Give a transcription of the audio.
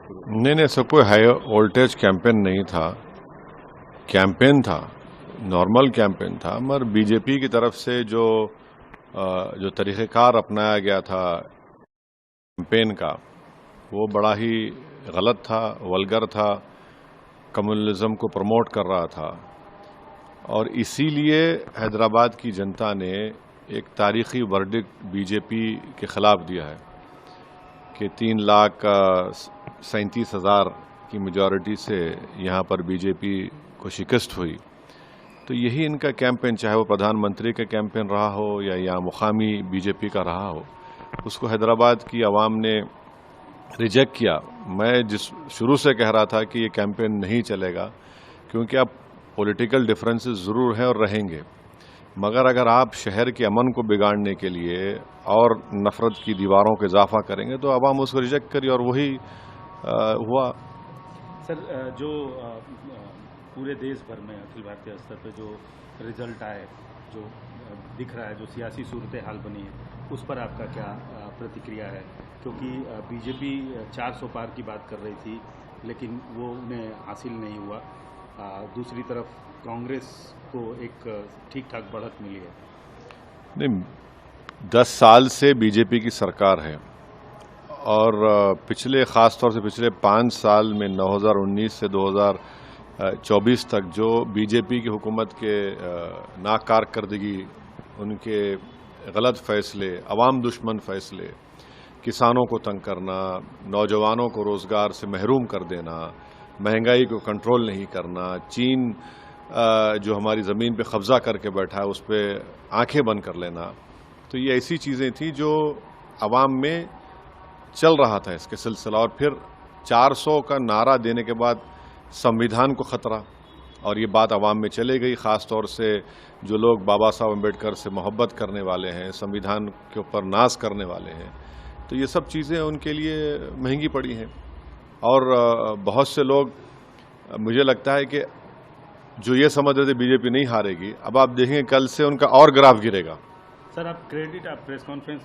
नहीं, ऐसा कोई हाई वोल्टेज कैंपेन नहीं था। कैंपेन था, नॉर्मल कैंपेन था, मगर बीजेपी की तरफ से जो तरीक़ेकार अपनाया गया था कैंपेन का, वो बड़ा ही गलत था, वल्गर था, कम्युनलिज्म को प्रमोट कर रहा था। और इसीलिए हैदराबाद की जनता ने एक तारीख़ी वर्डिक्ट बीजेपी के ख़िलाफ़ दिया है कि 3,37,000 की मेजॉरिटी से यहाँ पर बीजेपी को शिकस्त हुई। तो यही इनका कैंपेन, चाहे वो प्रधानमंत्री का कैंपेन रहा हो या यहाँ मुकामी बीजेपी का रहा हो, उसको हैदराबाद की आवाम ने रिजेक्ट किया। मैं शुरू से कह रहा था कि ये कैंपेन नहीं चलेगा, क्योंकि अब पॉलिटिकल डिफरेंसेस ज़रूर हैं और रहेंगे, मगर अगर आप शहर के अमन को बिगाड़ने के लिए और नफ़रत की दीवारों का इजाफा करेंगे तो आवाम उसको रिजेक्ट करी, और वही हुआ। सर, जो पूरे देश भर में अखिल भारतीय स्तर पर जो रिजल्ट आए, जो दिख रहा है, जो सियासी सूरत हाल बनी है, उस पर आपका क्या प्रतिक्रिया है? क्योंकि बीजेपी 400 पार की बात कर रही थी, लेकिन वो उन्हें हासिल नहीं हुआ। दूसरी तरफ कांग्रेस को एक ठीक ठाक बढ़त मिली है। नहीं, 10 साल से बीजेपी की सरकार है, और ख़ास तौर से पिछले 5 साल में 2019 से 2024 तक जो बीजेपी की हुकूमत के नाकारकर्दगी, उनके गलत फैसले, अवाम दुश्मन फैसले, किसानों को तंग करना, नौजवानों को रोज़गार से महरूम कर देना, महंगाई को कंट्रोल नहीं करना, चीन जो हमारी ज़मीन पे कब्ज़ा करके बैठा है उस पर आंखें बंद कर लेना, तो ये ऐसी चीज़ें थी जो अवाम में चल रहा था इसके सिलसिला। और फिर 400 का नारा देने के बाद संविधान को ख़तरा, और ये बात अवाम में चले गई। ख़ास तौर से जो लोग बाबा साहब अम्बेडकर से मोहब्बत करने वाले हैं, संविधान के ऊपर नाज करने वाले हैं, तो ये सब चीज़ें उनके लिए महंगी पड़ी हैं। और बहुत से लोग, मुझे लगता है कि जो ये समझ रहे थे बीजेपी नहीं हारेगी, अब आप देखेंगे कल से उनका और ग्राफ गिरेगा। सर, आप प्रेस कॉन्फ्रेंस